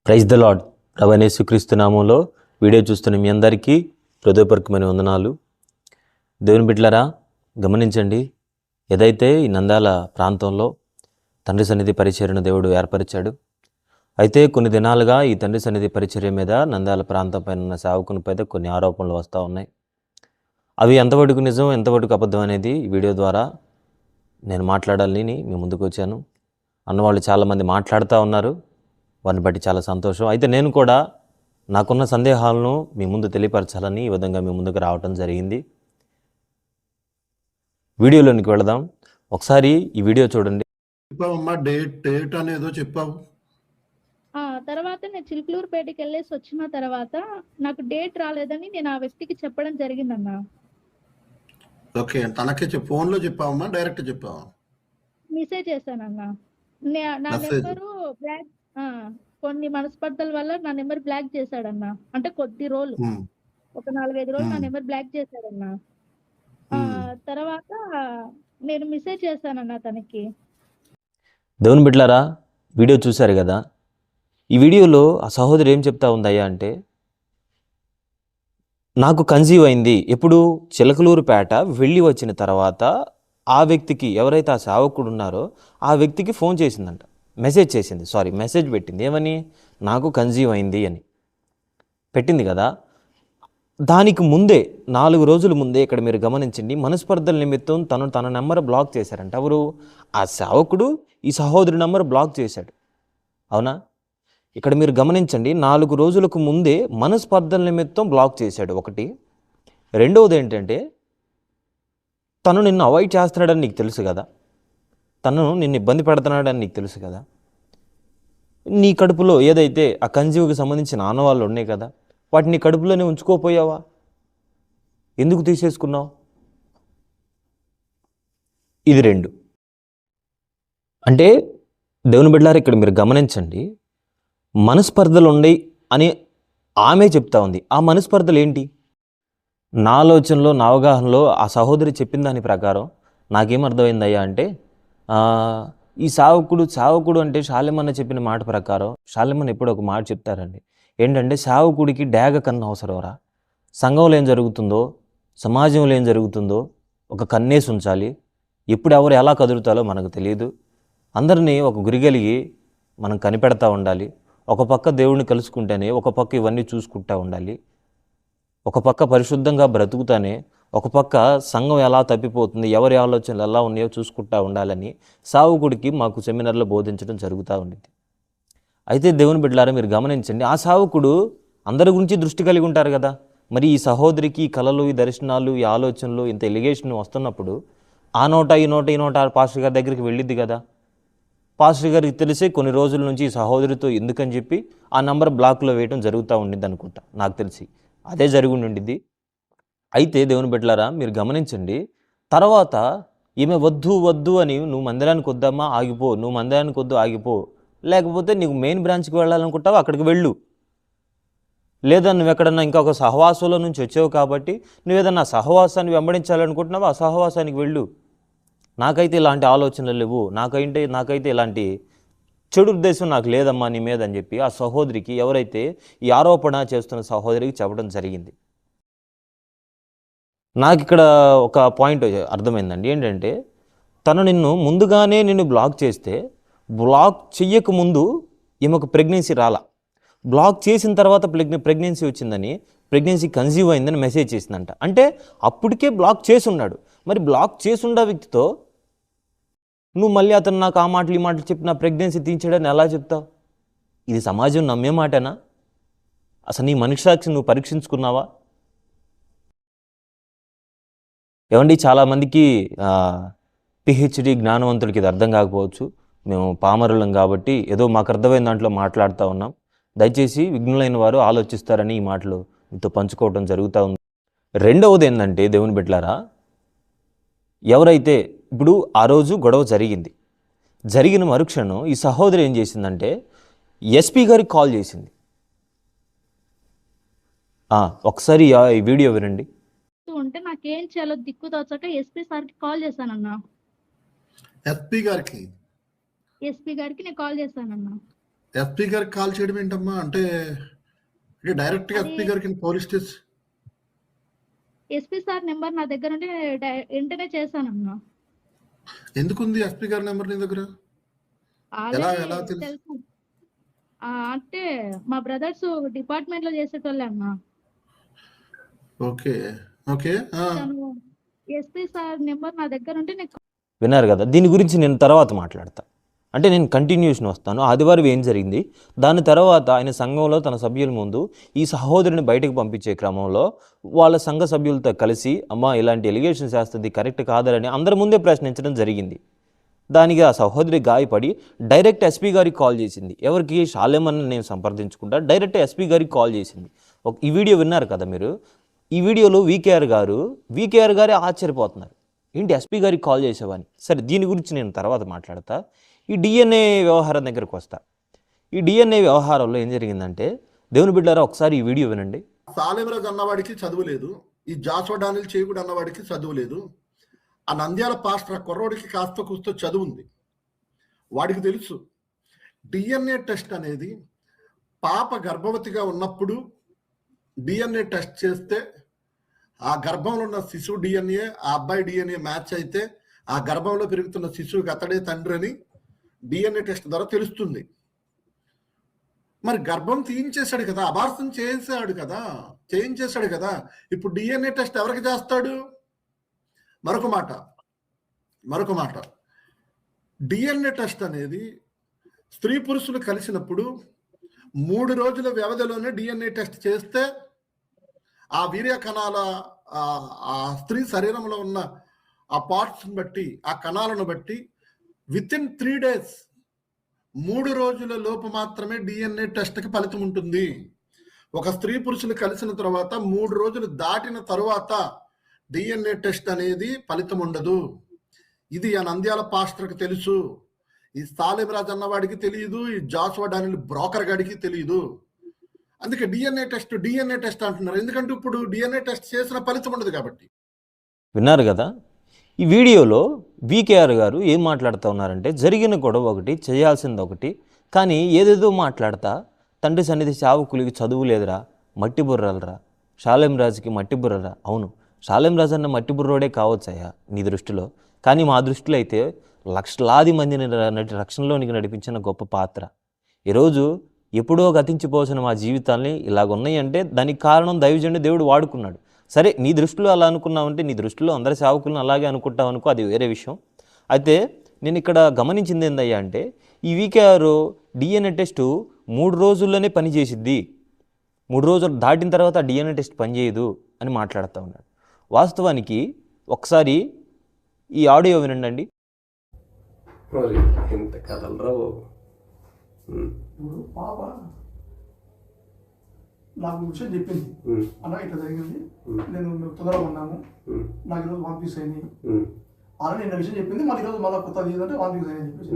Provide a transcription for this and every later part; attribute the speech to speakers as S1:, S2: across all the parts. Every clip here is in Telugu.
S1: Praise the lord. ప్రభువైన యేసుక్రీస్తు నామములో వీడియో చూస్తున్న మీ అందరికీ హృదయపూర్వకమైన వందనాలు. దేవుని బిడ్డలారా, గమనించండి. ఏదైతే ఈ నంద్యాల ప్రాంతంలో తండ్రి సన్నిధి పరిచర్యను దేవుడు ఏర్పరిచాడు. అయితే కొన్ని దినాలుగా ఈ తండ్రి సన్నిధి పరిచర్య మీద నంద్యాల ప్రాంతం పైన ఉన్న సేవకునిపై కొన్ని ఆరోపణలు వస్తూ ఉన్నాయి. అవి ఎంతవరకు నిజం, ఎంతవరకు అబద్ధం అనేది ఈ వీడియో ద్వారా నేను మాట్లాడాలని మీ ముందుకు వచ్చాను. అన్నవాళ్ళు చాలామంది మాట్లాడుతూ ఉన్నారు. వారిని బట్టి చాలా సంతోషం. అయితే నేను కూడా నాకున్న సందేహాలను మీ ముందు తెలియపరచాలని ఈ విధంగా మీ ముందుకు రావటం జరిగింది. వీడియోలోనికి వెళదాం. ఒకసారి ఈ వీడియో చూడండి.
S2: చెప్పావమ్మా, డేట్ అనేదో చెప్పావు.
S3: తర్వాత నేను చిలుకలూరుపేటకి వెళ్ళేసి వచ్చిన తర్వాత నాకు డేట్ రాలేదని నేను ఆ వ్యక్తికి చెప్పడం జరిగిందన్నా.
S2: ఓకే, తనకే ఫోన్లో చెప్పావమ్మా, డైరెక్ట్ చెప్పావా?
S3: మెసేజ్ చేశానన్నా. నా నెంబరు బ్లాక్, కొన్ని మనస్పర్ధల వల్ల నా నెంబర్ బ్లాక్ చేశాడన్నా. అంటే కొద్ది రోజులు, ఒక 4-5 రోజులు నా నెంబర్ బ్లాక్ చేశాడన్నా. తర్వాత నేను మెసేజ్ చేశానన్నా తనకి.
S1: దేవుని బిడ్డలారా, వీడియో చూశారు కదా. ఈ వీడియోలో ఆ సహోదరి ఏం చెప్తా ఉందయ్యా అంటే, నాకు కన్సీవ్ అయింది. ఎప్పుడు చిలకలూరుపేట వెళ్ళి వచ్చిన తర్వాత ఆ వ్యక్తికి, ఎవరైతే ఆ సేవకుడు ఉన్నారో ఆ వ్యక్తికి ఫోన్ చేసిందంట, మెసేజ్ పెట్టింది. ఏమని? నాకు కన్సీవ్ అయింది అని పెట్టింది కదా. దానికి ముందే 4 రోజుల ముందే ఇక్కడ మీరు గమనించండి, మనస్పర్ధల నిమిత్తం తన నెంబర్ బ్లాక్ చేశారంట. ఎవరు? ఆ సేవకుడు ఈ సహోదరి నెంబర్ బ్లాక్ చేశాడు. అవునా? ఇక్కడ మీరు గమనించండి, 4 రోజులకు ముందే మనస్పర్ధల నిమిత్తం బ్లాక్ చేశాడు. ఒకటి. రెండవది ఏంటంటే, తను నిన్ను అవాయిడ్ చేస్తున్నాడని నీకు తెలుసు కదా, తను నిన్ను ఇబ్బంది పెడుతున్నాడని నీకు తెలుసు కదా. నీ కడుపులో ఏదైతే ఆ కన్సీవ్కి సంబంధించిన ఆనవాళ్ళు ఉన్నాయి కదా, వాటిని కడుపులోనే ఉంచుకోపోయావా? ఎందుకు తీసేసుకున్నావు? ఇది 2. అంటే దేవుని బిడ్డలారా, ఇక్కడ మీరు గమనించండి, మనస్పర్ధలు ఉన్నాయి అని ఆమె చెప్తా ఉంది. ఆ మనస్పర్ధలు ఏంటి? నా ఆలోచనలో, నా అవగాహనలో ఆ సహోదరి చెప్పిన దాని ప్రకారం నాకేమర్థమైందయ్యా అంటే, ఈ సావకుడు అంటే షాలెమన్న చెప్పిన మాట ప్రకారం, షాలెమన్న ఎప్పుడు ఒక మాట చెప్తారండి. ఏంటంటే, సావకుడికి డాగ కన్ను అవసరంరా. సంఘంలో ఏం జరుగుతుందో, సమాజంలో ఏం జరుగుతుందో ఒక కన్నేసి ఉంచాలి. ఎప్పుడు ఎవరు ఎలా కదులుతాలో మనకు తెలియదు. అందరినీ ఒక గురిగలిగి మనం కనిపెడతా ఉండాలి. ఒక పక్క దేవుడిని కలుసుకుంటేనే ఒక పక్క ఇవన్నీ చూసుకుంటూ ఉండాలి. ఒక పక్క పరిశుద్ధంగా బ్రతుకుతానే ఒక పక్క సంఘం ఎలా తప్పిపోతుంది, ఎవరి ఆలోచనలు ఎలా ఉన్నాయో చూసుకుంటూ ఉండాలని సావుకుడికి మాకు సెమినార్లో బోధించడం జరుగుతూ ఉండేది. అయితే దేవుని బిడ్డలారా, మీరు గమనించండి, ఆ సావుకుడు అందరి గురించి దృష్టి కలిగి ఉంటారు కదా. మరి ఈ సహోదరికి ఈ కళలు, ఈ దర్శనాలు, ఈ ఆలోచనలు, ఇంత ఎలిగేషన్ వస్తున్నప్పుడు ఆ నోట ఈ నోట పాస్టర్ గారి దగ్గరికి వెళ్ళిద్ది కదా. పాస్టర్ గారికి తెలిసే కొన్ని రోజుల నుంచి ఈ సహోదరితో ఎందుకని చెప్పి ఆ నంబర్ బ్లాక్లో వేయడం జరుగుతూ ఉండిద్ది అనుకుంటా. నాకు తెలిసి అదే జరిగి ఉండిద్ది. అయితే దేవుని బిడ్డలారా, మీరు గమనించండి, తర్వాత ఈమె వద్దు అని, నువ్వు మందిరానికి వద్దామా, ఆగిపో, నువ్వు మందిరానికి వద్దు, ఆగిపో, లేకపోతే నీకు మెయిన్ బ్రాంచ్కి వెళ్ళాలనుకుంటావు, అక్కడికి వెళ్ళు, లేదా నువ్వు ఎక్కడన్నా ఇంకొక సహవాసంలో నుంచి వచ్చావు కాబట్టి నువ్వేదన్నా సహవాసాన్ని వెంబడించాలనుకుంటున్నావు, ఆ సహవాసానికి వెళ్ళు. నాకైతే ఇలాంటి ఆలోచనలు లేవు, నాకైతే ఇలాంటి చెడు ఉద్దేశం నాకు లేదమ్మా నీ మీద అని చెప్పి ఆ సహోదరికి, ఎవరైతే ఈ ఆరోపణ చేస్తున్న సహోదరికి చెప్పడం జరిగింది. నాకు ఇక్కడ ఒక పాయింట్ అర్థమైందండి. ఏంటంటే, తను ముందుగానే నిన్ను బ్లాక్ చేస్తే, బ్లాక్ చెయ్యకముందు ఈమెకు ప్రెగ్నెన్సీ రాలా, బ్లాక్ చేసిన తర్వాత ప్రెగ్నెన్సీ వచ్చిందని, ప్రెగ్నెన్సీ కన్సీవ్ అయిందని మెసేజ్ చేసిందంట. అంటే అప్పటికే బ్లాక్ చేసి ఉన్నాడు. మరి బ్లాక్ చేసుండ వ్యక్తితో నువ్వు మళ్ళీ అతను నాకు ఆ మాటలు ఈ మాటలు చెప్పి నా ప్రెగ్నెన్సీ తీయించాడని ఎలా చెప్తావు? ఇది సమాజం నమ్మే మాటేనా? అసలు నీ మనిషిసాక్షి నువ్వు పరీక్షించుకున్నావా? ఏమండి, చాలామందికి పిహెచ్డి జ్ఞానవంతులకి ఇది అర్థం కాకపోవచ్చు. మేము పామరులం కాబట్టి ఏదో మాకు అర్థమైన దాంట్లో మాట్లాడుతూ ఉన్నాం. దయచేసి విఘ్నులైన వారు ఆలోచిస్తారని ఈ మాటలు మీతో పంచుకోవడం జరుగుతూ ఉంది. రెండవది ఏంటంటే, దేవుని బిడ్డలారా, ఎవరైతే ఇప్పుడు ఆ రోజు గొడవ జరిగిన మరుక్షణం ఈ సహోదరి ఏం చేసిందంటే, ఎస్పీ గారికి కాల్ చేసింది. ఒకసారి ఈ వీడియో వినండి.
S3: ఉంటే నాకేం చేయాలో దిక్కు తోచక ఎస్పీ సార్కి కాల్ చేశానన్నా.
S2: ఎస్పీ గారికి
S3: నేను కాల్ చేశానన్నా.
S2: ఎస్పీ గారికి కాల్ చేయడం ఏంటమ్మా? అంటే డైరెక్ట్గా
S3: అది
S2: ఎస్పీ గారికి police station
S3: SP sir number నా దగ్గర ఉంటే వెంటనే చేశానన్నా.
S2: ఎందుకుంది ఎస్పీ గారి నెంబర్ నీ దగ్గర? ఎలా
S3: ఆల్రెడీ
S2: ఎలా తెలుసు?
S3: తెలుసు. అంటే మా బ్రదర్స్ డిపార్ట్మెంట్ లో చేసేటోళ్ళే అన్న.
S2: Okay okay.
S3: తను ఎస్పీ సార్ నెంబర్ నా దగ్గర ఉంటే నేను
S1: విన్నారు కదా, దీని గురించి నేను తర్వాత మాట్లాడతా. అంటే నేను కంటిన్యూషన్ వస్తాను. ఆదివారం ఏం జరిగింది, దాని తర్వాత ఆయన సంఘంలో తన సభ్యుల ముందు ఈ సహోదరుని బయటకు పంపించే క్రమంలో వాళ్ళ సంఘ సభ్యులతో కలిసి అమ్మ ఇలాంటి ఎలిగేషన్స్ వేస్తుంది కరెక్ట్ కాదని అందరి ముందే ప్రశ్నించడం జరిగింది. దానికి ఆ సహోదరి గాయపడి డైరెక్ట్ ఎస్పీ గారికి కాల్ చేసింది. ఎవరికి? షాలేమని నేను సంప్రదించుకుంటా డైరెక్ట్ ఎస్పీ గారికి కాల్ చేసింది. ఈ వీడియో విన్నారు కదా మీరు. ఈ వీడియోలో వీకేఆర్ గారే ఆశ్చర్యపోతున్నారు, ఏంటి ఎస్పీ గారికి కాల్ చేసేవాని. సరే, దీని గురించి నేను తర్వాత మాట్లాడతా. ఈ డిఎన్ఏ వ్యవహారం దగ్గరకు వస్తా. ఈ డిఎన్ఏ వ్యవహారంలో ఏం జరిగిందంటే, దేవుని బిడ్డారా ఒకసారి ఈ వీడియో వినండి.
S2: సాలెమరాజు అన్నవాడికి చదువు లేదు, ఈ జాషువా డానియల్ చేయుడు అన్నవాడికి చదువు లేదు. ఆ నంద్యాల పాస్టర్ ఆ కుర్రోడికి కాస్త కూస్తో చదువు ఉంది. వాడికి తెలుసు డిఎన్ఏ టెస్ట్ అనేది పాప గర్భవతిగా ఉన్నప్పుడు డిఎన్ఏ టెస్ట్ చేస్తే ఆ గర్భంలో ఉన్న శిశువు డిఎన్ఏ ఆ అబ్బాయి డిఎన్ఏ మ్యాచ్ అయితే ఆ గర్భంలో పెరుగుతున్న శిశువుకి అతడే తండ్రి అని డిఎన్ఏ టెస్ట్ ద్వారా తెలుస్తుంది. మరి గర్భం తీయించేశాడు కదా, అబార్సం చేయించేశాడు కదా, ఇప్పుడు డిఎన్ఏ టెస్ట్ ఎవరికి చేస్తాడు? మరొక మాట, డిఎన్ఏ టెస్ట్ అనేది స్త్రీ పురుషులు కలిసినప్పుడు 3 రోజుల వ్యవధిలోనే డిఎన్ఏ టెస్ట్ చేస్తే ఆ వీర్య కణాల ఆ స్త్రీ శరీరంలో ఉన్న ఆ పార్ట్స్ని బట్టి ఆ కణాలను బట్టి వితిన్ 3 days 3 రోజుల లోపు మాత్రమే డిఎన్ఏ టెస్ట్కి ఫలితం ఉంటుంది. ఒక స్త్రీ పురుషులు కలిసిన తర్వాత 3 రోజులు దాటిన తరువాత డిఎన్ఏ టెస్ట్ అనేది ఫలితం ఉండదు. ఇది ఆ నంద్యాల పాస్టర్కి తెలుసు, ఈ సాలెమరాజు అన్నవాడికి తెలియదు, ఈ జాషువా డానియల్ బ్రోకర్ గాడికి తెలియదు. అందుకే డిఎన్ఏ టెస్ట్ అంటున్నారు. ఎందుకంటే ఇప్పుడు డిఎన్ఏ టెస్ట్ చేసిన ఫలితం ఉండదు కాబట్టి.
S1: విన్నారు కదా, ఈ వీడియోలో వీకేఆర్ గారు ఏం మాట్లాడుతూ ఉన్నారంటే, జరిగిన గొడవ ఒకటి, చేయాల్సింది ఒకటి, కానీ ఏదేదో మాట్లాడతా తండ్రి సన్నిధి సేవకులకి చదువు లేదురా, మట్టి బుర్రలరా, షాలేం రాజుకి మట్టి బుర్రరా. అవును, షాలేం రాజు అన్న మట్టి బుర్రోడే కావచ్చయ్యా నీ దృష్టిలో, కానీ మా దృష్టిలో అయితే లక్షలాది మందిని రక్షణలోనికి నడిపించిన గొప్ప పాత్ర. ఈరోజు ఎప్పుడో గతించిపోసిన మా జీవితాల్ని ఇలాగున్నాయి అంటే దానికి కారణం దైవజనుడు దేవుడు వాడుకున్నాడు. సరే, నీ దృష్టిలో అలా అనుకున్నావంటే నీ దృష్టిలో అందరి సేవకులను అలాగే అనుకుంటావు అనుకో, అది వేరే విషయం. అయితే నేను ఇక్కడ గమనించింది ఏందయ్యా అంటే, ఈ వీకేఆర్ డిఎన్ఏ టెస్టు 3 రోజుల్లోనే పనిచేసిద్ది, 3 రోజులు దాటిన తర్వాత డిఎన్ఏ టెస్ట్ పనిచేయదు అని మాట్లాడుతూ ఉన్నాడు. వాస్తవానికి ఒకసారి ఈ ఆడియో వినండి.
S4: మరి ఎంత కథలు రావు.
S5: ఇప్పుడు పాప నాకు విషయం చెప్పింది, అన్న ఇట్లా జరిగింది, నేను తొందరగా ఉన్నాము, నాకు ఈరోజు వాంతింగ్స్ అయినాయి అలా నిన్న విషయం చెప్పింది. మళ్ళీ ఈరోజు మళ్ళీ కొత్త ఏంటంటే వాంతింగ్స్ అయినాయి చెప్పేసి.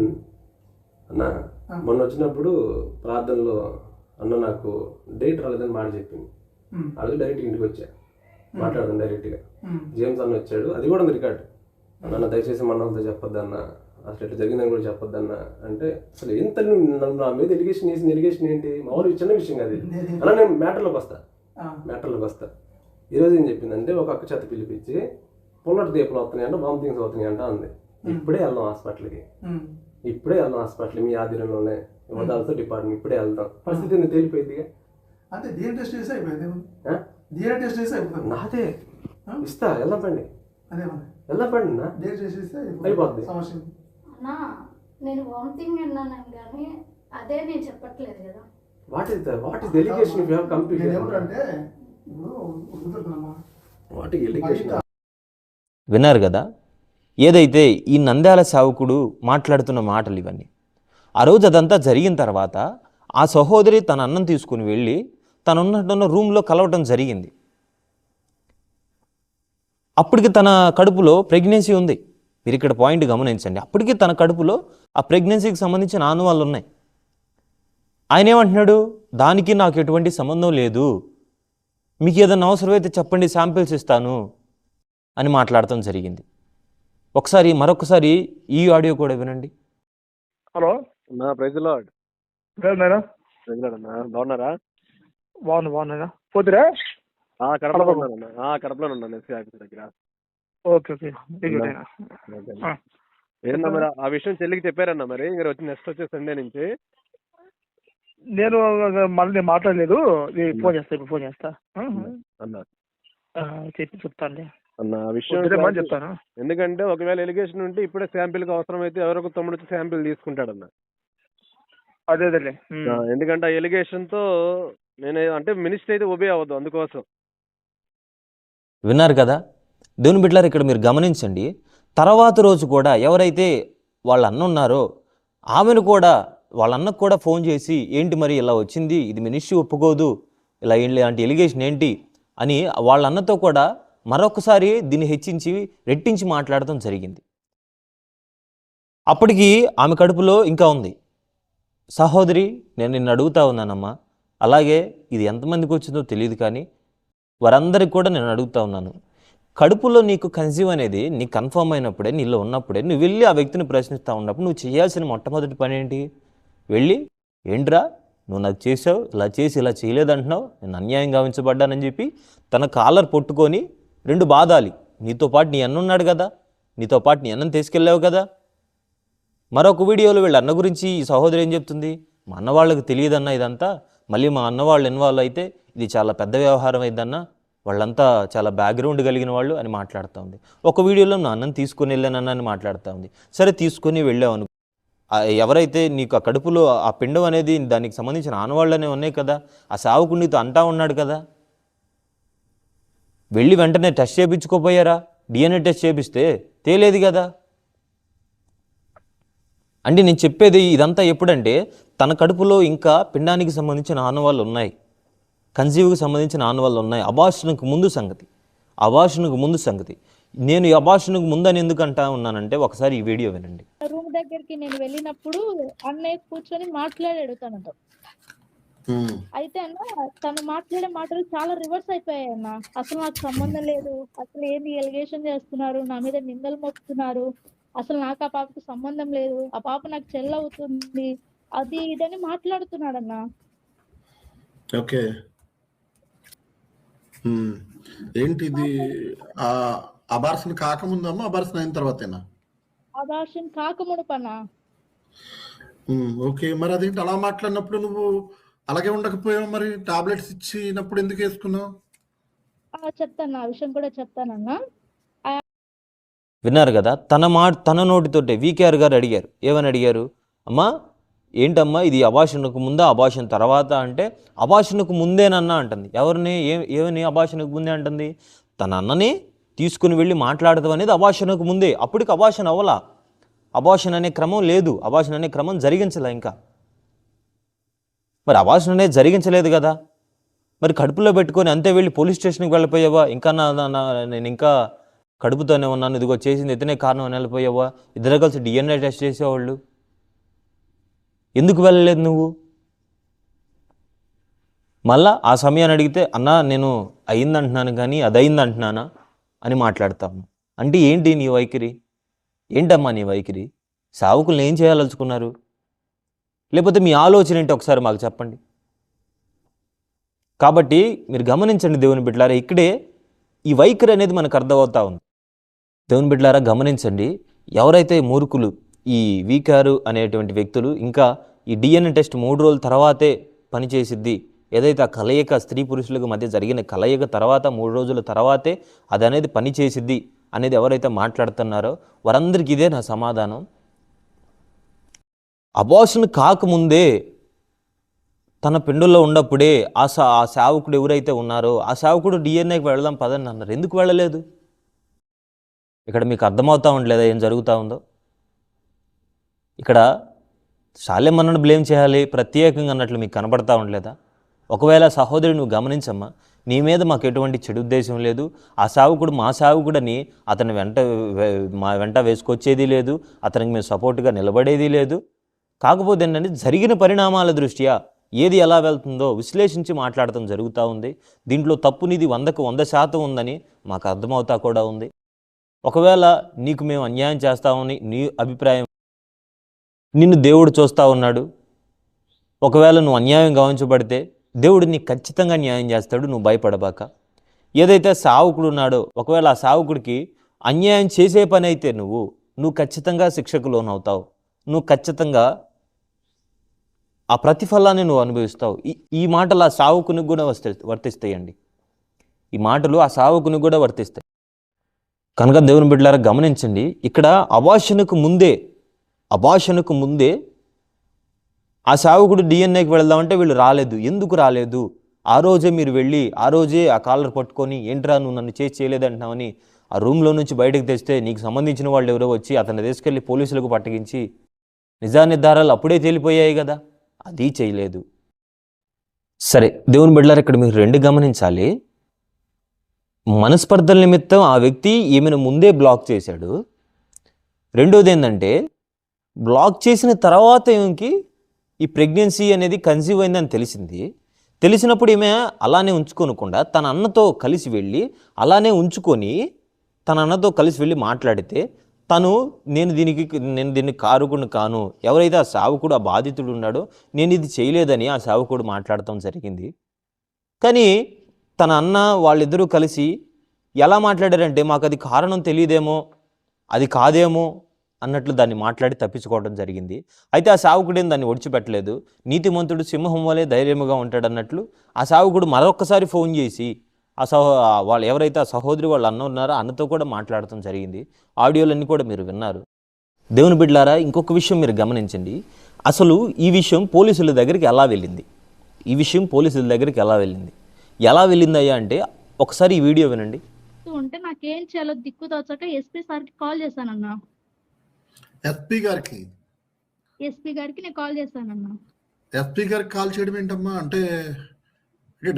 S4: అన్న మొన్న వచ్చినప్పుడు ప్రార్థనలో అన్న నాకు డేట్ రాలేదని మాట చెప్పింది. అలాగే డైరెక్ట్ ఇంటికి వచ్చా, మాట్లాడదాం డైరెక్ట్గా. జేమ్స్ అన్న వచ్చాడు, అది కూడా ఉంది రికార్డ్. అన్న దయచేసి మన వాళ్ళతో చెప్పొద్దన్న, అసలు ఎట్లా జరిగిందని కూడా చెప్పొద్దన్న అంటే, అసలు ఎంత నా మీద ఎలిగేషన్ ఏంటి, మామూలు చిన్న విషయం కాదు అలా. నేను మ్యాటర్లోకి వస్తా. ఈరోజు ఏం చెప్పిందంటే, ఒక అక్క చేత పిలిపించి పుల్లటి దీపాలు వస్తున్నాయి అంట, వామిటింగ్స్ అవుతున్నాయి అంట అంది. ఇప్పుడే వెళ్దాం హాస్పిటల్కి, మీ ఆధీనంలోనే వదాలతో డిపార్ట్మెంట్, ఇప్పుడే వెళ్దాం. పరిస్థితి తేలిపోయిందిగా.
S5: అంటే డిఎన్ఏ టెస్ట్ చేస్తే అయిపోయింది, డిఎన్ఏ టెస్ట్ చేస్తే అయిపోతుంది.
S4: నాదే ఇస్తా, వెళ్దాం పండి అయిపోద్ది.
S5: సమస్య
S6: నేను వామిటింగ్ అన్నాను కానీ అదే నేను చెప్పట్లేదు కదా.
S4: What is the allegation you have complete?
S5: ఏమంటే
S1: విన్నారు కదా, ఏదైతే ఈ నంద్యాల సేవకుడు మాట్లాడుతున్న మాటలు ఇవన్నీ. ఆ రోజు అదంతా జరిగిన తర్వాత ఆ సహోదరి తన అన్నం తీసుకుని వెళ్ళి తనున్నట్టున్న రూమ్లో కలవటం జరిగింది. అప్పటికి తన కడుపులో ప్రెగ్నెన్సీ ఉంది. మీరు ఇక్కడ పాయింట్ గమనించండి, అప్పటికి తన కడుపులో ఆ ప్రెగ్నెన్సీకి సంబంధించిన ఆనవాళ్ళు ఉన్నాయి. ఆయన ఏమంటున్నాడు, దానికి నాకు ఎటువంటి సంబంధం లేదు, మీకు ఏదైనా అవసరమైతే చెప్పండి, శాంపిల్స్ ఇస్తాను అని మాట్లాడటం జరిగింది. మరొకసారి ఈ ఆడియో కూడా వినండి.
S7: హలో, నా ప్రైజ్ లార్డ్. మేడం
S8: రెగ్యులర్ అన్న బాగున్నారా?
S7: బాగున్నా పోతురా
S8: కడపలో ఉన్నానన్నా, కడపలో ఉన్నాను ఎస్సీ ఆఫీస్ దగ్గర.
S7: ఓకే ఓకే
S8: ఏంటన్నా మరి ఆ విషయం చెల్లికి చెప్పారన్నా? మరి ఇంకా వచ్చి నెక్స్ట్ వచ్చే సండే నుంచి
S7: నేను మళ్ళీ మాట్లాడలేదు, ఫోన్ చేస్తా ఇప్పుడు ఫోన్ చేస్తా
S8: అన్న
S7: చెప్పి చెప్తాను
S8: అన్న ఆ విషయం
S7: చెప్తాను.
S8: ఎందుకంటే ఒకవేళ ఎలిగేషన్ ఉంటే ఇప్పుడే శాంపిల్కి అవసరం అయితే ఎవరొక తమ్ముడు వచ్చి శాంపిల్ తీసుకుంటాడన్న.
S7: అదేలే
S8: ఎందుకంటే ఆ ఎలిగేషన్ తో నేను అంటే మినిస్టర్ అయితే ఒబే అవ్వద్దు, అందుకోసం.
S1: విన్నారు కదా దేవుని బిడ్డలారా, ఇక్కడ మీరు గమనించండి. తర్వాత రోజు కూడా ఎవరైతే వాళ్ళ అన్న ఉన్నారో ఆమెను కూడా వాళ్ళ అన్నకు కూడా ఫోన్ చేసి ఏంటి మరి ఇలా వచ్చింది, ఇది మినిస్ట్రీ ఒప్పుకోదు, ఇలా ఇలాంటి ఎలిగేషన్ ఏంటి అని వాళ్ళ అన్నతో కూడా మరొకసారి దీన్ని హెచ్చించి రెట్టించి మాట్లాడటం జరిగింది. అప్పటికి ఆమె కడుపులో ఇంకా ఉంది. సహోదరి, నేను నిన్ను అడుగుతా ఉన్నానమ్మా, అలాగే ఇది ఎంతమందికి వచ్చిందో తెలియదు కానీ వారందరికి కూడా నేను అడుగుతా ఉన్నాను, కడుపులో నీకు కన్సీవ్ అనేది నీకు కన్ఫర్మ్ అయినప్పుడే, నీలో ఉన్నప్పుడే నువ్వు వెళ్ళి ఆ వ్యక్తిని ప్రశ్నిస్తూ ఉన్నప్పుడు నువ్వు చేయాల్సిన మొట్టమొదటి పని ఏంటి? వెళ్ళి ఏంట్రా నువ్వు నాకు చేసావు, ఇలా చేసి ఇలా చేయలేదంటున్నావు, నేను అన్యాయం గావించబడ్డానని చెప్పి తన కాలర్ పట్టుకొని 2 బాధాలి. నీతో పాటు నీ అన్న ఉన్నాడు కదా, నీతో పాటు నీ అన్నను తీసుకెళ్ళావు కదా. మరొక వీడియోలో వీళ్ళ అన్న గురించి ఈ సహోదరి ఏం చెప్తుంది, మా అన్న వాళ్ళకి తెలియదన్నా ఇదంతా, మళ్ళీ మా అన్న వాళ్ళు ఇన్వాల్వ్ అయితే ఇది చాలా పెద్ద వ్యవహారం అయిందన్నా, వాళ్ళంతా చాలా బ్యాక్గ్రౌండ్ కలిగిన వాళ్ళు అని మాట్లాడుతూ ఉంది. ఒక వీడియోలో నా అన్నను తీసుకొని వెళ్ళానన్నా అని మాట్లాడుతూ ఉంది. సరే తీసుకొని వెళ్ళావు, ఎవరైతే నీకు ఆ కడుపులో ఆ పిండం అనేది దానికి సంబంధించిన ఆనవాళ్ళనే ఉన్నాయి కదా, ఆ సేవకుడు నీతో అంటా ఉన్నాడు కదా, వెళ్ళి వెంటనే టెస్ట్ చేయించుకోపోయారా? DNA టెస్ట్ చేపిస్తే తేలేదు కదా. అంటే నేను చెప్పేది ఇదంతా ఎప్పుడంటే తన కడుపులో ఇంకా పిండానికి సంబంధించిన ఆనవాళ్ళు ఉన్నాయి, కన్సీవ్కి సంబంధించిన ఆనవాళ్ళు ఉన్నాయి. అబార్షన్కు ముందు సంగతి. నేను ఈ అబార్షన్కు ముందని ఎందుకు అంటా ఉన్నానంటే ఒకసారి ఈ వీడియో వినండి.
S3: రూమ్ దగ్గరికి నేను వెళ్ళినప్పుడు అన్నయ్య కూర్చొని మాట్లాడాడు తనతో. అయితే అన్న తను మాట్లాడే మాటలు చాలా రివర్స్ అయిపోయాయి అన్న. అసలు నాకు సంబంధం లేదు, అసలు ఏంది ఎలిగేషన్ చేస్తున్నారు, నా మీద నిందలు మోపుతున్నారు, అసలు నాకు ఆ పాపకు సంబంధం లేదు, ఆ పాప నాకు చెల్లవుతుంది, అది ఇదని మాట్లాడుతున్నాడు అన్న.
S2: ఓకే, ఏంటిది? అబార్షన్ కాకముందమ్మా, అబార్షన్ అయిన తర్వాతేనా?
S3: అబార్షన్ కాకమునుపన్నా.
S2: ఓకే, మరి అదేంటి అలా మాట్లాడినప్పుడు నువ్వు అలాగే ఉండకపోయావు? మరి టాబ్లెట్స్ ఇచ్చినప్పుడు ఎందుకు వేసుకున్నావు?
S3: చెప్తాను, ఆ విషయం కూడా చెప్తానన్నా.
S1: విన్నారు కదా, తన నోటితోటే VKR గారు అడిగారు. ఏమని అడిగారు? అమ్మా ఏంటమ్మా ఇది అబార్షన్కు ముందా అబార్షన్ తర్వాత అంటే అబార్షన్కు ముందేనన్నా అంటుంది. ఎవరిని ఏమని అబార్షన్కు ముందే అంటుంది? తన అన్నని తీసుకుని వెళ్ళి మాట్లాడదాం అనేది అబార్షన్కు ముందే. అప్పటికి అబార్షన్ అవ్వలా, అబార్షన్ అనే క్రమం లేదు, అబార్షన్ అనే క్రమం జరిగించలే ఇంకా. మరి అబార్షన్ అనేది జరిగించలేదు కదా, మరి కడుపులో పెట్టుకొని అంతే వెళ్ళి పోలీస్ స్టేషన్కి వెళ్ళిపోయావా? ఇంకా నేను ఇంకా కడుపుతోనే ఉన్నాను, ఇదిగో చేసింది ఇతనే కారణం అని వెళ్ళిపోయావా? ఇద్దరు కలిసి DNA టెస్ట్ చేసేవాళ్ళు, ఎందుకు వెళ్ళలేదు నువ్వు? మళ్ళా ఆ సమయాన్ని అడిగితే అన్నా నేను అయిందంటున్నాను కానీ అది అయిందంటున్నానా అని మాట్లాడతాము. అంటే ఏంటి నీ వైఖరి? ఏంటమ్మా నీ వైఖరి? సావుకులను ఏం చేయాలనుకున్నారు? లేకపోతే మీ ఆలోచన ఏంటి ఒకసారి మాకు చెప్పండి. కాబట్టి మీరు గమనించండి దేవుని బిడ్డలారా, ఇక్కడే ఈ వైఖరి అనేది మనకు అర్థమవుతా ఉంది. దేవుని బిడ్డలారా గమనించండి, ఎవరైతే మూర్ఖులు ఈ VKR అనేటువంటి వ్యక్తులు ఇంకా ఈ DNA టెస్ట్ 3 రోజుల తర్వాతే పనిచేసిద్ది, ఏదైతే ఆ కలయిక స్త్రీ పురుషులకు మధ్య జరిగిన కలయిక తర్వాత 3 రోజుల తర్వాతే అది అనేది పనిచేసిద్ది అనేది ఎవరైతే మాట్లాడుతున్నారో వారందరికీ ఇదే నా సమాధానం. అబార్షన్ కాకముందే తన పిండుల్లో ఉన్నప్పుడే ఆ సేవకుడు ఎవరైతే ఉన్నారో ఆ సేవకుడు DNAకి వెళదాం పదని అన్నారు. ఎందుకు వెళ్ళలేదు? ఇక్కడ మీకు అర్థమవుతా ఉండలేదా ఏం జరుగుతూ ఉందో? ఇక్కడ శాలెమన్నను బ్లేమ్ చేయాలి ప్రత్యేకంగా అన్నట్లు మీకు కనబడతా ఉండలేదా? ఒకవేళ సహోదరి నువ్వు గమనించమ్మా, నీ మీద మాకు ఎటువంటి చెడు ఉద్దేశం లేదు, ఆ సేవకుడు మా సేవకుడని అతని మా వెంట వేసుకొచ్చేది లేదు, అతనికి మేము సపోర్ట్గా నిలబడేది లేదు. కాకపోతే ఏంటంటే జరిగిన పరిణామాల దృష్ట్యా ఏది ఎలా వెళ్తుందో విశ్లేషించి మాట్లాడటం జరుగుతూ ఉంది. దీంట్లో తప్పు నీది 100కు 100% ఉందని మాకు అర్థమవుతా కూడా ఉంది. ఒకవేళ నీకు మేము అన్యాయం చేస్తామని నీ అభిప్రాయం, నిన్ను దేవుడు చూస్తూ ఉన్నాడు. ఒకవేళ నువ్వు అన్యాయం గావించబడితే దేవుడు నీకు ఖచ్చితంగా న్యాయం చేస్తాడు, నువ్వు భయపడబాక. ఏదైతే సేవకుడు ఉన్నాడో ఒకవేళ ఆ సేవకుడికి అన్యాయం చేసే పని అయితే నువ్వు ఖచ్చితంగా శిక్షకు లోనవుతావు, నువ్వు ఖచ్చితంగా ఆ ప్రతిఫలాన్ని నువ్వు అనుభవిస్తావు. ఈ మాటలు ఆ సేవకునికి కూడా వర్తిస్తాయండి. ఈ మాటలు ఆ సేవకునికి కూడా వర్తిస్తాయి. కనుక దేవుని బిడ్డలారా గమనించండి, ఇక్కడ అబార్షణకు ముందే ఆ సేవకుడు డిఎన్ఏకి వెళ్దామంటే వీళ్ళు రాలేదు. ఎందుకు రాలేదు? ఆ రోజే మీరు వెళ్ళి ఆ రోజే ఆ కాలర్ పట్టుకొని ఏంట్రా నువ్వు నన్ను చేయలేదంటున్నావని ఆ రూమ్లో నుంచి బయటకు తెస్తే నీకు సంబంధించిన వాళ్ళు ఎవరో వచ్చి అతన్ని తీసుకెళ్ళి పోలీసులకు పట్టగించి నిజానిర్ధారాలు అప్పుడే తేలిపోయాయి కదా, అది చేయలేదు. సరే దేవుని బిడ్డలారా ఇక్కడ మీరు రెండు గమనించాలి. మనస్పర్ధల నిమిత్తం ఆ వ్యక్తి ఈమెను ముందే బ్లాక్ చేశాడు. రెండోది ఏంటంటే బ్లాక్ చేసిన తర్వాత ఈమెకి ఈ ప్రెగ్నెన్సీ అనేది కన్సీవ్ అయిందని తెలిసినప్పుడు ఈమె అలానే ఉంచుకోనకుండా తన అన్నతో కలిసి వెళ్ళి అలానే ఉంచుకొని తన అన్నతో కలిసి వెళ్ళి మాట్లాడితే నేను దీన్ని కారుకుని కాను, ఎవరైతే ఆ సేవకుడు ఆ బాధితుడు ఉన్నాడో నేను ఇది చేయలేదని ఆ సేవకుడు మాట్లాడటం జరిగింది. కానీ తన అన్న వాళ్ళిద్దరూ కలిసి ఎలా మాట్లాడారంటే మాకు అది కారణం తెలియదేమో, అది కాదేమో అన్నట్లు దాన్ని మాట్లాడి తప్పించుకోవడం జరిగింది. అయితే ఆ సేవకుడేం దాన్ని ఒడిచిపెట్టలేదు. నీతిమంతుడు సింహం వలె ధైర్యముగా ఉంటాడు అన్నట్లు ఆ సేవకుడు మరొక్కసారి ఫోన్ చేసి వాళ్ళు ఎవరైతే ఆ సహోదరి వాళ్ళు అన్న ఉన్నారో అన్నతో కూడా మాట్లాడటం జరిగింది. ఆడియోలన్నీ కూడా మీరు విన్నారు. దేవుని బిడ్డలారా ఇంకొక విషయం మీరు గమనించండి, అసలు ఈ విషయం పోలీసుల దగ్గరికి ఎలా వెళ్ళింది? ఎలా వెళ్ళిందయ్యా అంటే ఒకసారి ఈ వీడియో వినండి.
S3: ఉంటే నాకేం చేయాలో దిక్కు తోచక ఎస్పీ సార్కి కాల్ చేశానన్నా.
S2: ఎస్పీ గారికి
S3: నేను కాల్ చేశానన్నా.
S2: ఎస్పీ గారికి కాల్ చేయడం ఏంటమ్మా? అంటే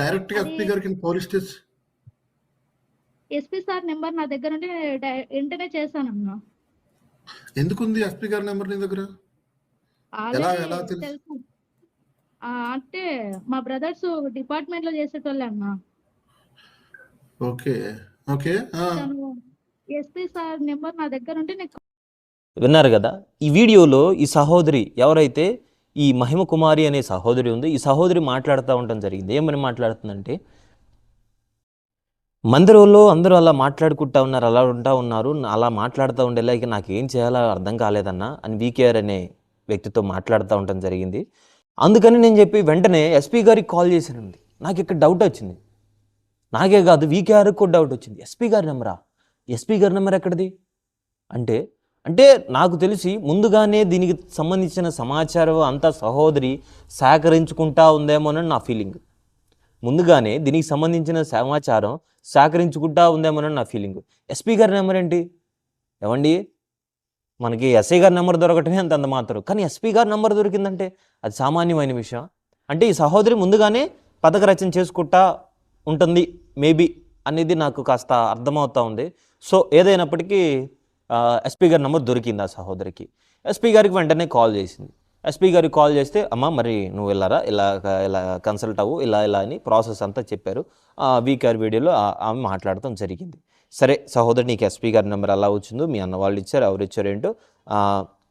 S2: డైరెక్ట్ గా ఎస్పీ గారికి police station
S3: SP sir number నా దగ్గర ఉంటే వెంటనే చేశానన్నా.
S2: ఎందుకుంది ఎస్పీ గారి నెంబర్ నీ దగ్గర? ఎలా
S3: తెలుసు అంటే మా బ్రదర్స్ డిపార్ట్మెంట్ లో చేసేటోళ్ళే అన్నా.
S2: ఓకే
S3: ఎస్పీ సార్ నెంబర్ నా దగ్గర ఉంటే
S1: విన్నారు కదా. ఈ వీడియోలో ఈ సహోదరి ఎవరైతే ఈ మహిమ కుమారి అనే సహోదరి ఉంది, ఈ సహోదరి మాట్లాడుతూ ఉండటం జరిగింది. ఏమని మాట్లాడుతుందంటే, మందిరంలో అందరూ అలా మాట్లాడుకుంటా ఉన్నారు, అలా మాట్లాడుతూ ఉండేలాగా నాకు ఏం చేయాలో అర్థం కాలేదన్నా అని వీకేఆర్ అనే వ్యక్తితో మాట్లాడుతూ ఉండటం జరిగింది. అందుకని నేను చెప్పి వెంటనే ఎస్పీ గారికి కాల్ చేశానండి. నాకు ఇక్కడ డౌట్ వచ్చింది, నాకే కాదు వీకేఆర్కి కూడా డౌట్ వచ్చింది. ఎస్పీ గారి నెంబర్ ఎక్కడిది అంటే నాకు తెలిసి ముందుగానే దీనికి సంబంధించిన సమాచారం అంతా సహోదరి సేకరించుకుంటా ఉందేమోనని నా ఫీలింగ్. ముందుగానే దీనికి సంబంధించిన సమాచారం సేకరించుకుంటా ఉందేమోనని నా ఫీలింగ్. ఎస్పీ గారి నెంబర్ ఏంటి? ఏమండి, మనకి ఎస్ఐ గారి నెంబర్ దొరకటమే అంత మాత్రం, కానీ ఎస్పీ గారి నెంబర్ దొరికిందంటే అది సామాన్యమైన విషయం. అంటే ఈ సహోదరి ముందుగానే పథక రచన చేసుకుంటా ఉంటుంది మేబీ అనేది నాకు కాస్త అర్థమవుతా ఉంది. సో ఏదైనప్పటికీ ఎస్పీ గారి నెంబర్ దొరికింది ఆ సహోదరికి. ఎస్పీ గారికి వెంటనే కాల్ చేసింది. ఎస్పీ గారికి కాల్ చేస్తే అమ్మ మరి నువ్వు వెళ్ళారా, ఇలా కన్సల్ట్ అవ్వు, ఇలా అని ప్రాసెస్ అంతా చెప్పారు. వీకేఆర్ వీడియోలో ఆమె మాట్లాడటం జరిగింది. సరే సహోదరి, నీకు ఎస్పీ గారి నెంబర్ ఎలా వచ్చిందో మీ అన్న వాళ్ళు ఇచ్చారు, ఎవరు ఇచ్చారు ఏంటో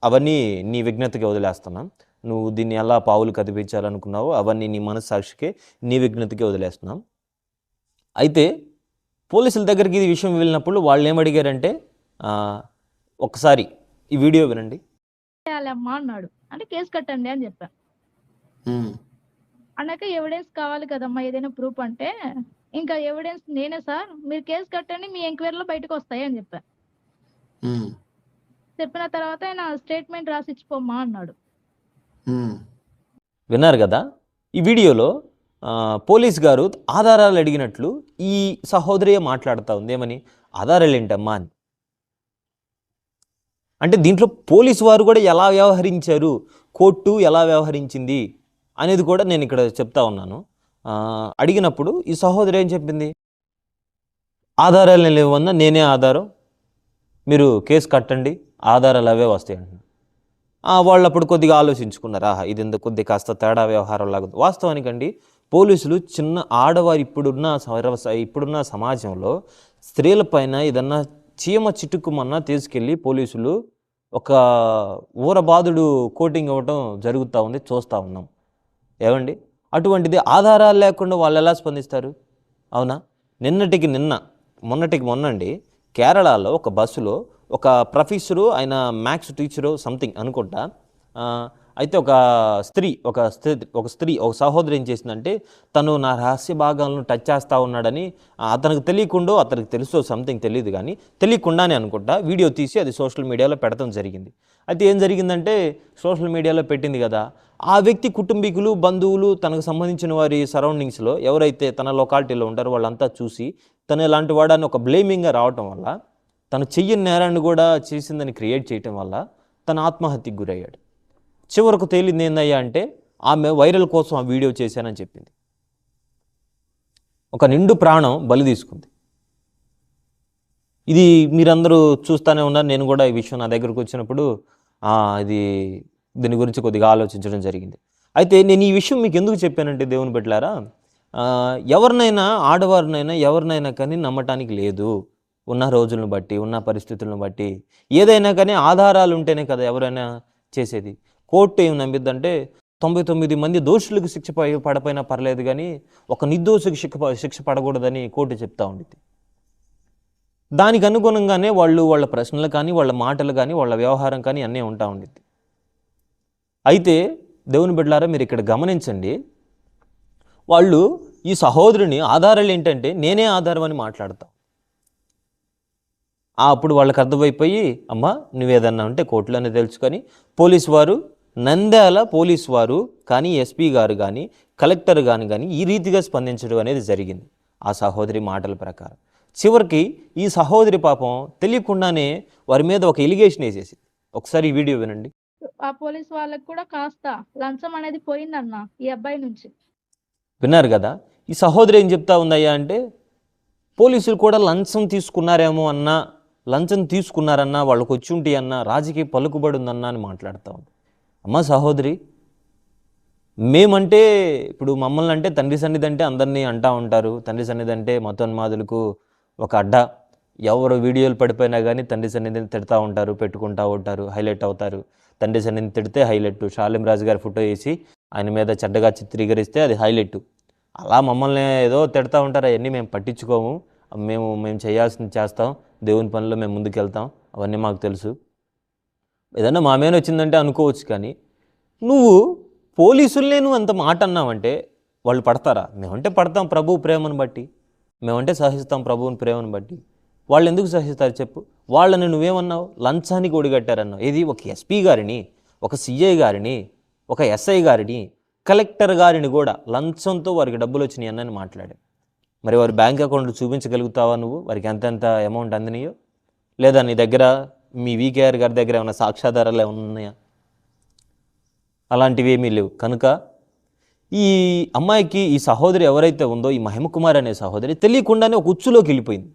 S1: అవన్నీ నీ విజ్ఞతకి వదిలేస్తున్నాం. నువ్వు దీన్ని ఎలా పావులు కదిపించాలనుకున్నావో అవన్నీ నీ మనస్సాక్షికే నీ విజ్ఞతకి వదిలేస్తున్నాం. అయితే పోలీసుల దగ్గరికి ఈ విషయం వెళ్ళినప్పుడు వాళ్ళు ఏమడిగారంటే, ఒకసారి ఈ వీడియో వినండి.
S3: అమ్మా అన్నాడు. అంటే కేసు కట్టండి అని చెప్పా. అన్నాక ఎవిడెన్స్ కావాలి కదమ్మా, ఏదైనా ప్రూఫ్ అంటే ఇంకా ఎవిడెన్స్ నేనే సార్, మీరు కేసు కట్టండి, మీ ఎంక్వైరీలో బయటకు వస్తాయి అని చెప్పా. చెప్పిన తర్వాత ఆయన స్టేట్మెంట్ రాసి ఇచ్చిపోమ్మా అన్నాడు.
S1: విన్నారు కదా. ఈ వీడియోలో పోలీస్ గారు ఆధారాలు అడిగినట్లు ఈ సహోదరియే మాట్లాడుతూ ఉంది. ఏమని? ఆధారాలు ఏంటమ్మా అని. అంటే దీంట్లో పోలీసు వారు కూడా ఎలా వ్యవహరించారు, కోర్టు ఎలా వ్యవహరించింది అనేది కూడా నేను ఇక్కడ చెప్తా ఉన్నాను. అడిగినప్పుడు ఈ సహోదరి ఏం చెప్పింది? ఆధారాలు లేవన్నా నేనే ఆధారం, మీరు కేసు కట్టండి, ఆధారాలు అవే వస్తాయి అంటున్నారు. వాళ్ళు అప్పుడు కొద్దిగా ఆలోచించుకున్నారు, ఇది ఎందుకు కొద్దిగా కాస్త తేడా వ్యవహారం లాగా. వాస్తవానికండి పోలీసులు చిన్న ఆడవారు ఇప్పుడున్న సమాజంలో స్త్రీలపైన ఏదన్నా చీమ చిటుకుమన్నా తీసుకెళ్ళి పోలీసులు ఒక ఊరబాదుడు కోటింగ్ ఇవ్వటం జరుగుతూ ఉంది, చూస్తూ ఉన్నాం. ఏమండి? అటువంటిది ఆధారాలు లేకుండా వాళ్ళు ఎలా స్పందిస్తారు? అవునా? మొన్నటికి మొన్నండి కేరళలో ఒక బస్సులో ఒక ప్రొఫెసరు, ఆయన మ్యాథ్స్ టీచరు సంథింగ్ అనుకుంటా, అయితే ఒక సహోదరి ఏం చేసిందంటే, తను నా రహస్య భాగాలను టచ్ చేస్తూ ఉన్నాడని అతనికి తెలియకుండా, అతనికి తెలుసో సంథింగ్ తెలియదు కానీ తెలియకుండానే అనుకుంటా వీడియో తీసి అది సోషల్ మీడియాలో పెట్టడం జరిగింది. అయితే ఏం జరిగిందంటే, సోషల్ మీడియాలో పెట్టింది కదా, ఆ వ్యక్తి కుటుంబీకులు, బంధువులు, తనకు సంబంధించిన వారి సరౌండింగ్స్లో ఎవరైతే తన లొకాలిటీలో ఉంటారో వాళ్ళంతా చూసి తను ఇలాంటి వాడని ఒక బ్లేమింగ్గా రావటం వల్ల, తను చెయ్యని నేరాన్ని కూడా చేసిందని క్రియేట్ చేయటం వల్ల తను ఆత్మహత్యకు గురయ్యాడు. చివరకు తేలింది ఏందయ్యా అంటే, ఆమె వైరల్ కోసం ఆ వీడియో చేశానని చెప్పింది. ఒక నిండు ప్రాణం బలి తీసుకుంది. ఇది మీరందరూ చూస్తూనే ఉన్నారు. నేను కూడా ఈ విషయం నా దగ్గరకు వచ్చినప్పుడు దీని గురించి కొద్దిగా ఆలోచించడం జరిగింది. అయితే నేను ఈ విషయం మీకు ఎందుకు చెప్పానంటే, దేవుని బిడ్డలారా, ఎవరినైనా, ఆడవారినైనా, ఎవరినైనా కానీ నమ్మటానికి లేదు. ఉన్న రోజులను బట్టి, ఉన్న పరిస్థితులను బట్టి, ఏదైనా కానీ ఆధారాలు ఉంటేనే కదా ఎవరైనా చేసేది. కోర్టు ఏం నమ్మిద్దంటే 99 మంది దోషులకు శిక్ష పడపోయినా పర్లేదు కానీ ఒక నిర్దోషికి శిక్ష పడకూడదని కోర్టు చెప్తా ఉండిద్ది. దానికి అనుగుణంగానే వాళ్ళ ప్రశ్నలు కానీ, వాళ్ళ మాటలు కానీ, వాళ్ళ వ్యవహారం కానీ అన్నీ ఉంటా ఉండిద్ది. అయితే దేవుని బిడ్డలారా, మీరు ఇక్కడ గమనించండి, వాళ్ళు ఈ సహోదరుని ఆధారాలు ఏంటంటే నేనే ఆధారం అని మాట్లాడతాం. అప్పుడు వాళ్ళకి అర్థమైపోయి, అమ్మ నువ్వేదన్నా ఉంటే కోర్టులోనే తెలుసుకొని నంద్యాల పోలీసు వారు కానీ, ఎస్పీ గారు కానీ, కలెక్టర్ కానీ ఈ రీతిగా స్పందించడం అనేది జరిగింది ఆ సహోదరి మాటల ప్రకారం. చివరికి ఈ సహోదరి పాపం తెలియకుండానే వారి మీద ఒక ఎలిగేషన్ వేసేసింది. ఒకసారి ఈ వీడియో వినండి.
S3: ఆ పోలీస్ వాళ్ళకి కూడా కాస్త లంచం అనేది పోయిందన్న ఈ అబ్బాయి నుంచి.
S1: విన్నారు కదా, ఈ సహోదరి ఏం చెప్తా ఉందయ్యా అంటే, పోలీసులు కూడా లంచం తీసుకున్నారన్నా, వాళ్ళకు వచ్చి ఉంటే అన్నా, రాజకీయ పలుకుబడి ఉందన్నా అని మాట్లాడుతూ ఉంది. అమ్మ సహోదరి, మేమంటే ఇప్పుడు మమ్మల్ని అంటే తండ్రి సన్నిధి అంటే అందరినీ అంటూ ఉంటారు. తండ్రి సన్నిధి అంటే మతోన్మాదులకు ఒక అడ్డ. ఎవరు వీడియోలు పడిపోయినా కానీ తండ్రి సన్నిధిని తిడతా ఉంటారు, పెట్టుకుంటూ ఉంటారు, హైలైట్ అవుతారు. తండ్రి సన్నిధిని తిడితే హైలైట్, షాలిం రాజు గారి ఫోటో వేసి ఆయన మీద చెడ్డగా చిత్రీకరిస్తే అది హైలైట్. అలా మమ్మల్ని ఏదో తిడతా ఉంటారు. అవన్నీ మేము పట్టించుకోము. మేము చేయాల్సింది చేస్తాం, దేవుని పనిలో మేము ముందుకెళ్తాం, అవన్నీ మాకు తెలుసు. ఏదన్నా మా మీద వచ్చిందంటే అనుకోవచ్చు, కానీ నువ్వు పోలీసులనే నువ్వు అంత మాట అన్నావంటే వాళ్ళు పడతారా? మేమంటే పడతాం ప్రభు ప్రేమను బట్టి, మేమంటే సహిస్తాం ప్రభువుని ప్రేమను బట్టి. వాళ్ళు ఎందుకు సహిస్తారు చెప్పు? వాళ్ళని నువ్వేమన్నావు? లంచానికి ఒడిగట్టారన్నావు. ఇది ఒక ఎస్పీ గారిని, ఒక సిఐ గారిని, ఒక ఎస్ఐ గారిని, కలెక్టర్ గారిని కూడా లంచంతో వారికి డబ్బులు వచ్చినాయి అన్నని మాట్లాడారు. మరి వారి బ్యాంక్ అకౌంట్లు చూపించగలుగుతావా నువ్వు? వారికి ఎంతెంత అమౌంట్ అందినాయో? లేదా నీ దగ్గర మీ వీకేఆర్ గారి దగ్గర ఏమైనా సాక్ష్యాధారాలు ఏమైనా ఉన్నాయా? అలాంటివి ఏమీ లేవు. కనుక ఈ అమ్మాయికి, ఈ సహోదరి ఎవరైతే ఉందో, ఈ మహిమకుమార్ అనే సహోదరి తెలియకుండానే ఒక ఉచ్చులోకి వెళ్ళిపోయింది.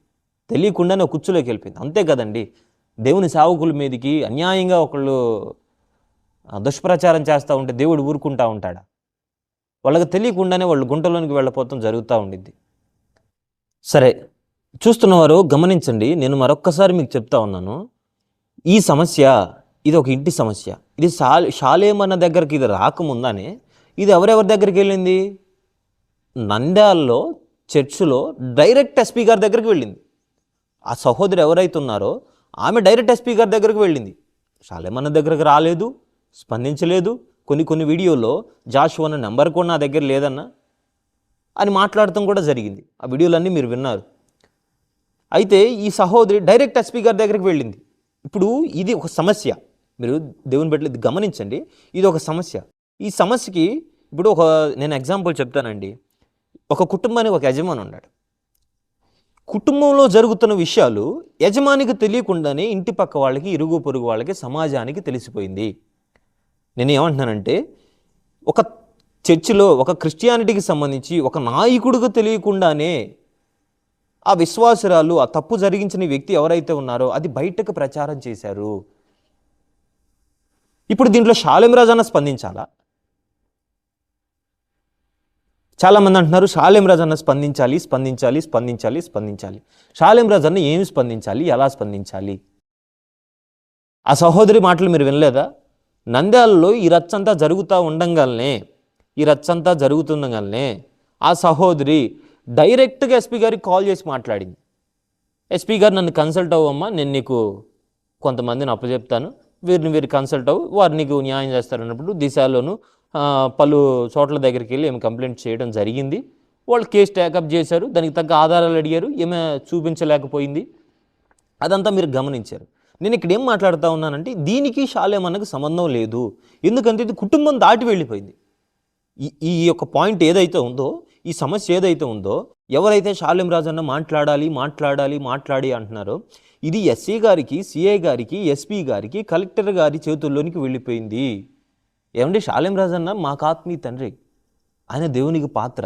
S1: అంతే కదండి, దేవుని సేవకుల మీదకి అన్యాయంగా ఒకళ్ళు దుష్ప్రచారం చేస్తూ ఉంటే దేవుడు ఊరుకుంటా ఉంటాడా? వాళ్ళకి తెలియకుండానే వాళ్ళు గుంటలోనికి వెళ్ళిపోవడం జరుగుతూ ఉండిద్ది. సరే, చూస్తున్నవారు గమనించండి, నేను మరొక్కసారి మీకు చెప్తా ఉన్నాను. ఈ సమస్య ఇది ఒక ఇంటి సమస్య. ఇది షాలేం అన్న దగ్గరికి ఇది రాకముందానే ఇది ఎవరెవరి దగ్గరికి వెళ్ళింది? నంద్యాలలో చర్చిలో డైరెక్ట్ ఎస్పీ గారి దగ్గరికి వెళ్ళింది. ఆ సహోదరి ఎవరైతే ఉన్నారో ఆమె డైరెక్ట్ ఎస్పీ గారి దగ్గరికి వెళ్ళింది. షాలేం అన్న దగ్గరకు రాలేదు, స్పందించలేదు. కొన్ని వీడియోలో జాషువా నెంబర్ కూడా నా దగ్గర లేదన్నా అని మాట్లాడటం కూడా జరిగింది. ఆ వీడియోలన్నీ మీరు విన్నారు. అయితే ఈ సహోదరి డైరెక్ట్ ఎస్పీ గారి దగ్గరికి వెళ్ళింది. ఇప్పుడు ఇది ఒక సమస్య. మీరు దేవుని బిడ్డలు గమనించండి, ఇది ఒక సమస్య. ఈ సమస్యకి ఇప్పుడు నేను ఎగ్జాంపుల్ చెప్తానండి. ఒక కుటుంబానికి ఒక యజమాని ఉన్నాడు. కుటుంబంలో జరుగుతున్న విషయాలు యజమానికి తెలియకుండానే ఇంటి పక్క వాళ్ళకి, ఇరుగు పొరుగు వాళ్ళకి, సమాజానికి తెలిసిపోయింది. నేను ఏమంటున్నానంటే, ఒక చర్చిలో ఒక క్రిస్టియానిటీకి సంబంధించి ఒక నాయకుడికి తెలియకుండానే ఆ విశ్వాసురాలు, ఆ తప్పు జరిగించిన వ్యక్తి ఎవరైతే ఉన్నారో అది బయటకు ప్రచారం చేశారు. ఇప్పుడు దీంట్లో షాలేం రాజు అన్న స్పందించాలా? చాలామంది అంటున్నారు షాలేం రాజు అన్న స్పందించాలి. షాలేం రాజు అన్న ఏమి స్పందించాలి, ఎలా స్పందించాలి? ఆ సహోదరి మాటలు మీరు వినలేదా? నంద్యాలలో ఈ రచ్చంతా జరుగుతూ ఉండంగానే ఈ రచ్చంతా జరుగుతుండగానే ఆ సహోదరి డైరెక్ట్గా ఎస్పీ గారికి కాల్ చేసి మాట్లాడింది. ఎస్పీ గారు నన్ను కన్సల్ట్ అవ్వమ్మా, నేను నీకు కొంతమందిని అప్పచెప్తాను, వీరు కన్సల్ట్ అవ్వు, వారు నీకు న్యాయం చేస్తారన్నప్పుడు దిశలోను పలు చోట్ల దగ్గరికి వెళ్ళి ఏమి కంప్లైంట్ చేయడం జరిగింది. వాళ్ళు కేసు టేకప్ చేశారు, దానికి తగ్గ ఆధారాలు అడిగారు, ఏమీ చూపించలేకపోయింది. అదంతా మీరు గమనించారు. నేను ఇక్కడ ఏం మాట్లాడుతూ ఉన్నానంటే దీనికి షాలేమన్నకు సంబంధం లేదు. ఎందుకంటే ఇది కుటుంబం దాటి వెళ్ళిపోయింది. ఈ యొక్క పాయింట్ ఏదైతే ఉందో, ఈ సమస్య ఏదైతే ఉందో, ఎవరైతే షాలేం రాజన్న మాట్లాడి అంటున్నారో ఇది ఎస్సీ గారికి, సిఐ గారికి, ఎస్పీ గారికి, కలెక్టర్ గారి చేతుల్లోనికి వెళ్ళిపోయింది. ఏమంటే షాలేం రాజన్న మాకు ఆత్మీయ తండ్రి, ఆయన దేవునికి పాత్ర.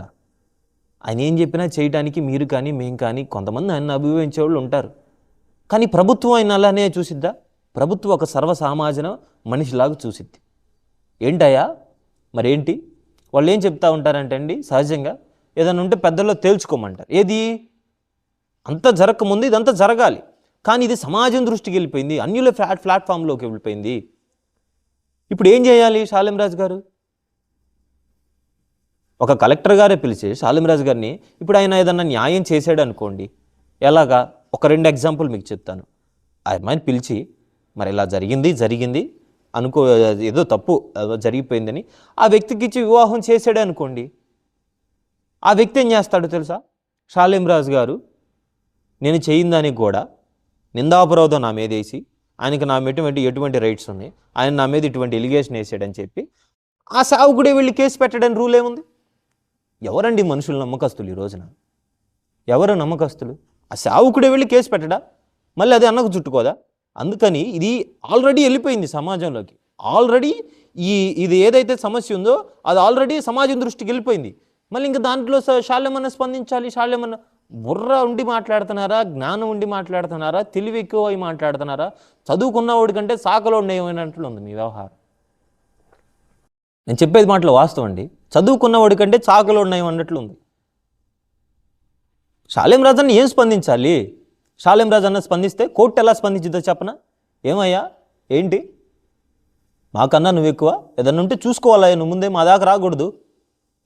S1: ఆయన ఏం చెప్పినా చేయడానికి మీరు కానీ మేము కానీ కొంతమంది ఆయన అభిభవించే వాళ్ళు ఉంటారు. కానీ ప్రభుత్వం ఆయన అలానే చూసిద్దా? ప్రభుత్వం ఒక సర్వసామాజిక మనిషిలాగా చూసిద్ది. ఏంటయ్యా మరేంటి? వాళ్ళు ఏం చెప్తా ఉంటారంటే అండి, సహజంగా ఏదైనా ఉంటే పెద్దల్లో తేల్చుకోమంటారు. ఏది అంతా జరగకముందు ఇదంతా జరగాలి, కానీ ఇది సమాజం దృష్టికి వెళ్ళిపోయింది, అన్యుల ప్లాట్ఫామ్లోకి వెళ్ళిపోయింది. ఇప్పుడు ఏం చేయాలి షాలేం రాజు గారు? ఒక కలెక్టర్ గారే పిలిచి షాలేం రాజు గారిని ఇప్పుడు ఆయన ఏదన్నా న్యాయం చేశాడు అనుకోండి, ఎలాగా? ఒక 2 ఎగ్జాంపుల్ మీకు చెప్తాను. ఆ అమ్మాయిని పిలిచి మరి ఇలా జరిగింది అనుకో, ఏదో తప్పు జరిగిపోయిందని ఆ వ్యక్తికి ఇచ్చి వివాహం చేశాడే అనుకోండి, ఆ వ్యక్తి ఏం చేస్తాడో తెలుసా? షాలేం రాజు గారు నేను చేయిందానికి కూడా నిందాపరోధం నా మీద వేసి, ఆయనకి నా మీద ఎటువంటి రైట్స్ ఉన్నాయి, ఆయన నా మీద ఇటువంటి ఎలిగేషన్ వేసాడని చెప్పి ఆ సావుకుడే వెళ్ళి కేసు పెట్టడానికి రూల్ ఏముంది? ఎవరండి మనుషులు నమ్మకస్తులు ఈ రోజున? ఎవరు నమ్మకస్తులు? ఆ సావుకుడే వెళ్ళి కేసు పెట్టడా? మళ్ళీ అది అన్నకు చుట్టుకోదా? అందుకని ఇది ఆల్రెడీ వెళ్ళిపోయింది సమాజంలోకి. ఆల్రెడీ ఇది ఏదైతే సమస్య ఉందో అది ఆల్రెడీ సమాజం దృష్టికి వెళ్ళిపోయింది. మళ్ళీ ఇంకా దాంట్లో షాలేమన్న స్పందించాలి. షాలేమన్న బుర్ర ఉండి మాట్లాడుతున్నారా, జ్ఞానం ఉండి మాట్లాడుతున్నారా, తెలివి ఎక్కువ అయి మాట్లాడుతున్నారా, చదువుకున్నవాడి కంటే సాకలో ఉండేమైనట్లు ఉంది మీ వ్యవహారం. నేను చెప్పేది మాటలు వాస్తవం అండి. చదువుకున్నవాడి కంటే చాకలో ఉన్నాయన్నట్లు ఉంది. షాలేం రాజన్న ఏం స్పందించాలి? షాలేం రాజన్న స్పందిస్తే కోర్టు ఎలా స్పందించిందో చెప్పనా? ఏమయ్యా ఏంటి మాకన్నా నువ్వు ఎక్కువ, ఏదన్నా ఉంటే చూసుకోవాలా, నువ్వు ముందే మా దాకా రాకూడదు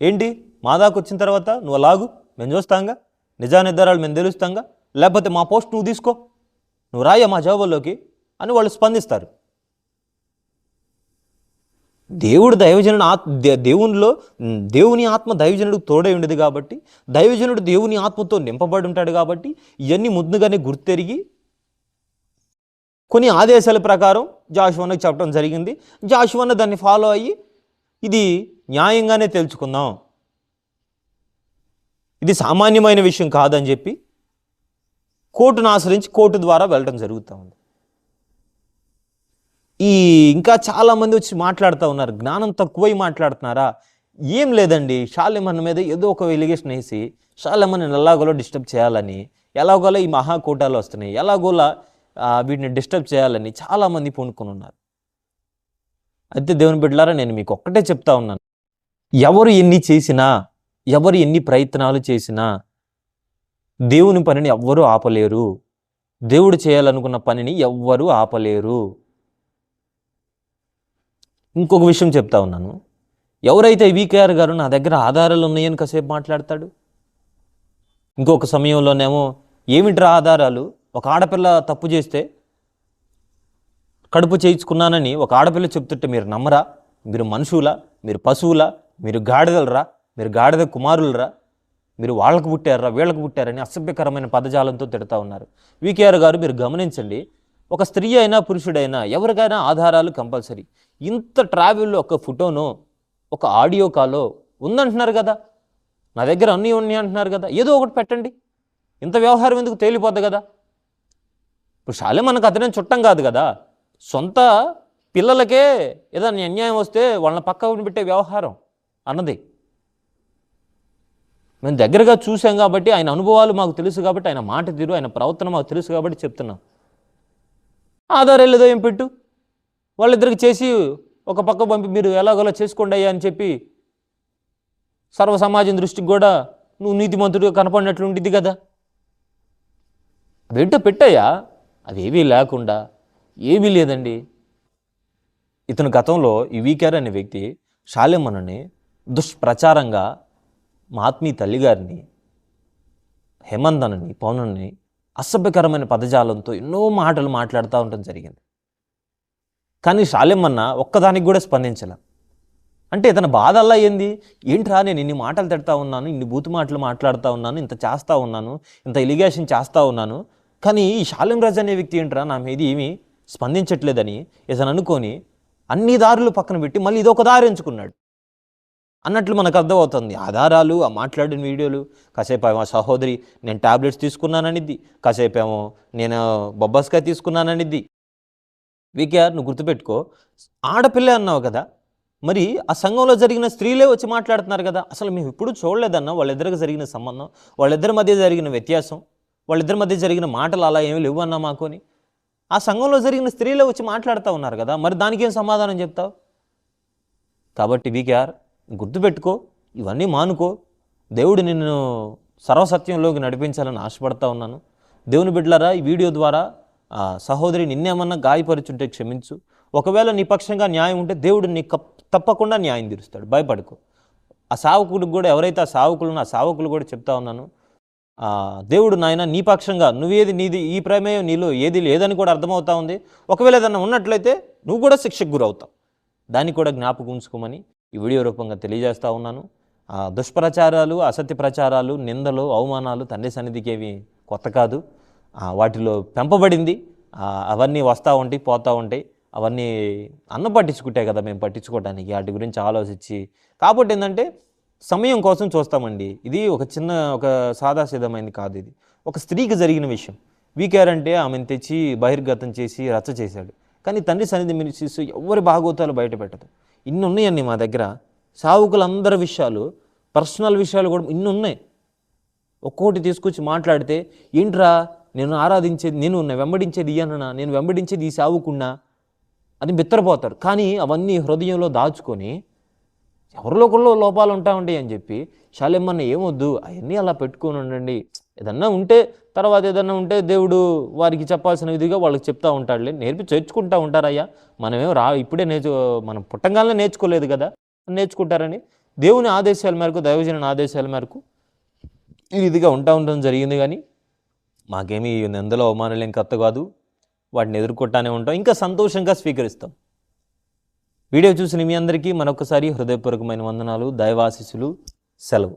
S1: ఏంటి? మా దాకా వచ్చిన తర్వాత నువ్వు అలాగు, మేము చూస్తాంగా, నిజానిర్ధారాలు మేము తెలుస్తాంగా, లేకపోతే మా పోస్ట్ నువ్వు తీసుకో, నువ్వు రాయ్యా మా జవాబుల్లోకి అని వాళ్ళు స్పందిస్తారు. దేవుడు దైవజనుడు దేవుని ఆత్మ దైవజనుడికి తోడై ఉండేది కాబట్టి, దైవజనుడు దేవుని ఆత్మతో నింపబడి ఉంటాడు కాబట్టి ఇవన్నీ ముందుగానే గుర్తెరిగి కొన్ని ఆదేశాల ప్రకారం జాషువాకు చెప్పడం జరిగింది. జాషువా దాన్ని ఫాలో అయ్యి ఇది న్యాయంగానే తెలుసుకుందాం, ఇది సామాన్యమైన విషయం కాదని చెప్పి కోర్టును ఆశ్రయించి కోర్టు ద్వారా వెళ్ళడం జరుగుతూ ఉంది. ఇంకా చాలామంది వచ్చి మాట్లాడుతూ ఉన్నారు, జ్ఞానం తక్కువై మాట్లాడుతున్నారా? ఏం లేదండి, షాలేమన్న మీద ఏదో ఒక ఎలిగేషన్ వేసి షాలేమన్న ఎలాగోలా డిస్టర్బ్ చేయాలని, ఎలాగోలా ఈ మహాకూటాలు వస్తున్నాయి, ఎలాగోలా వీటిని డిస్టర్బ్ చేయాలని చాలామంది పూనుకొని ఉన్నారు. అయితే దేవుని బిడ్డలారా, నేను మీకు ఒక్కటే చెప్తా ఉన్నాను, ఎవరు ఎన్ని చేసినా, ఎవరు ఎన్ని ప్రయత్నాలు చేసినా దేవుని పనిని ఎవ్వరూ ఆపలేరు. దేవుడు చేయాలనుకున్న పనిని ఎవ్వరూ ఆపలేరు. ఇంకొక విషయం చెప్తా ఉన్నాను, ఎవరైతే వికేఆర్ గారు నా దగ్గర ఆధారాలు ఉన్నాయని కాసేపు మాట్లాడతాడు, ఇంకొక సమయంలోనేమో ఏమిట్రా ఆధారాలు, ఒక ఆడపిల్ల తప్పు చేస్తే కడుపు చేయించుకున్నానని ఒక ఆడపిల్ల చెప్తుంటే మీరు నమ్మరా? మీరు మనుషులా? మీరు పశువులా? మీరు గాడిదలరా? మీరు గాడిద కుమారులరా? మీరు వాళ్ళకు పుట్టారా వీళ్ళకు పుట్టారని అసభ్యకరమైన పదజాలంతో తిడతా ఉన్నారు. వికేఆర్ గారు మీరు గమనించండి, ఒక స్త్రీ అయినా పురుషుడైనా ఎవరికైనా ఆధారాలు కంపల్సరీ. ఇంత ట్రావెల్లో ఒక ఫోటోనో ఒక ఆడియో కాలో ఉందంటున్నారు కదా, నా దగ్గర అన్నీ ఉన్నాయి అంటున్నారు కదా, ఏదో ఒకటి పెట్టండి, ఇంత వ్యవహారం ఎందుకు తేలిపోద్ది కదా. ఇప్పుడు షాలేమన్నకు అతనే చుట్టం కాదు కదా, సొంత పిల్లలకే ఏదైనా అన్యాయం వస్తే వాళ్ళని పక్కన పెట్టే వ్యవహారం అన్నది మేము దగ్గరగా చూసాం కాబట్టి, ఆయన అనుభవాలు మాకు తెలుసు కాబట్టి, ఆయన మాట తీరు, ఆయన ప్రవర్తన మాకు తెలుసు కాబట్టి చెప్తున్నాం. ఆధారాలు ఏదో ఏం పెట్టు, వాళ్ళిద్దరికి చేసి ఒక పక్క పంపి మీరు ఎలాగోలా చేసుకోండి అయ్యా అని చెప్పి సర్వ సమాజం దృష్టికి కూడా నువ్వు నీతిమంతుడిగా కనపడినట్లు ఉంటుంది కదా. అవేంటో పెట్టాయా, అవేవీ లేకుండా ఏమీ లేదండి. ఇతను గతంలో ఈ వికేఆర్ అనే వ్యక్తి షాలేమన్నని దుష్ప్రచారంగా మా ఆత్మీయ తల్లిగారిని, హేమంతనని, పవనని అసభ్యకరమైన పదజాలంతో ఎన్నో మాటలు మాట్లాడుతూ ఉండటం జరిగింది. కానీ షాలేమన్న ఒక్కదానికి కూడా స్పందించాల. అంటే ఇతని బాధ అలా ఏంట్రా, నేను ఇన్ని మాటలు తిడతా ఉన్నాను, ఇన్ని బూతు మాటలు మాట్లాడుతూ ఉన్నాను, ఇంత చేస్తూ ఉన్నాను, ఇంత ఎలిగేషన్ చేస్తూ ఉన్నాను, కానీ ఈ షాలేం రాజు అనే వ్యక్తి ఏంట్రా నా మీద ఏమీ స్పందించట్లేదని ఇతను అనుకొని అన్ని దారులు పక్కన పెట్టి మళ్ళీ ఇదొక దారి ఎంచుకున్నాడు అన్నట్లు మనకు అర్థమవుతుంది. ఆధారాలు, ఆ మాట్లాడిన వీడియోలు, కాసేపు ఏమో సహోదరి నేను టాబ్లెట్స్ తీసుకున్నాననిద్ది, కాసేపు ఏమో నేను బొబ్బస్కాయ తీసుకున్నాననిద్ది. వీకేఆర్ నువ్వు గుర్తుపెట్టుకో, ఆడపిల్ల అన్నావు కదా, మరి ఆ సంఘంలో జరిగిన స్త్రీలే వచ్చి మాట్లాడుతున్నారు కదా. అసలు మేము ఇప్పుడు చూడలేదన్నా వాళ్ళిద్దరికి జరిగిన సంబంధం, వాళ్ళిద్దరి మధ్య జరిగిన వ్యత్యాసం, వాళ్ళిద్దరి మధ్య జరిగిన మాటలు అలా ఏమి లేవు అన్నా మాకు అని. ఆ సంఘంలో జరిగిన స్త్రీలే వచ్చి మాట్లాడుతూ ఉన్నారు కదా, మరి దానికి ఏం సమాధానం చెప్తావు? కాబట్టి వీకేఆర్ గుర్తుపెట్టుకో, ఇవన్నీ మానుకో. దేవుడు నిన్ను సర్వసత్యంలోకి నడిపించాలని ఆశపడతా ఉన్నాను. దేవుని బిడ్డలారా, ఈ వీడియో ద్వారా సహోదరి నిన్నేమన్నా గాయపరుచుంటే క్షమించు. ఒకవేళ నీ పక్షంగా న్యాయం ఉంటే దేవుడు నీ తప్పకుండా న్యాయం తీరుస్తాడు, భయపడుకో. ఆ సావకుడికి కూడా, ఎవరైతే ఆ సావకులను, ఆ సావకులు కూడా చెప్తా ఉన్నాను, దేవుడు నాయన నీ పక్షంగా, నువ్వేది నీది, ఈ ప్రమేయం నీలో ఏది లేదని కూడా అర్థమవుతా ఉంది. ఒకవేళ ఏదన్నా ఉన్నట్లయితే నువ్వు కూడా శిక్షకు గురవుతావు. దాన్ని కూడా జ్ఞాపకం ఉంచుకోమని ఈ వీడియో రూపంగా తెలియజేస్తూ ఉన్నాను. దుష్ప్రచారాలు, అసత్య ప్రచారాలు, నిందలు, అవమానాలు తండ్రి సన్నిధికి ఏవి కొత్త కాదు. వాటిలో పెంపబడింది. అవన్నీ వస్తూ ఉంటాయి, పోతూ ఉంటాయి. అవన్నీ అన్న పట్టించుకుంటే కదా మేము పట్టించుకోవడానికి, వాటి గురించి ఆలోచించి. కాబట్టి ఏంటంటే సమయం కోసం చూస్తామండి. ఇది ఒక సాదాసిద్ధమైంది కాదు. ఇది ఒక స్త్రీకి జరిగిన విషయం. వీకేఆర్ అంటే ఆమెను తెచ్చి బహిర్గతం చేసి రచ్చ చేశాడు. కానీ తండ్రి సన్నిధి మినిస్ట్రీస్ ఎవరి భాగోతాలు బయట పెట్టదు. ఇన్ని ఉన్నాయండి మా దగ్గర. సావుకులందరి విషయాలు, పర్సనల్ విషయాలు కూడా ఇన్ని ఉన్నాయి. ఒక్కోటి తీసుకొచ్చి మాట్లాడితే, ఏంట్రా నేను ఆరాధించేది, నేను వెంబడించేది ఇయ్యనన్నా, నేను వెంబడించేది ఈ సావుకున్నా అని బిత్తరపోతారు. కానీ అవన్నీ హృదయంలో దాచుకొని ఎవరిలోకల్లో లోపాలు ఉంటా ఉంటాయి అని చెప్పి షాలేమన్న ఏమొద్దు, అవన్నీ అలా పెట్టుకొని ఉండండి. ఏదన్నా ఉంటే తర్వాత ఏదన్నా ఉంటే దేవుడు వారికి చెప్పాల్సిన విధిగా వాళ్ళకి చెప్తూ ఉంటాడులే, నేర్చుకుంటూ ఉంటారయ్యా. మనమేం ఇప్పుడే మనం పుట్టంగానే నేర్చుకోలేదు కదా, నేర్చుకుంటారని దేవుని ఆదేశాల మేరకు, దైవజనుని ఆదేశాల మేరకు ఈ విధిగా ఉండడం జరిగింది. కానీ మాకేమీ నిందలో అవమానాలు ఏం కొత్త కాదు. వాటిని ఎదుర్కొంటానే ఉంటాం, ఇంకా సంతోషంగా స్వీకరిస్తాం. వీడియో చూసిన మీ అందరికీ మరొకసారి హృదయపూర్వకమైన వందనాలు, దైవాశీస్సులు, సెలవు.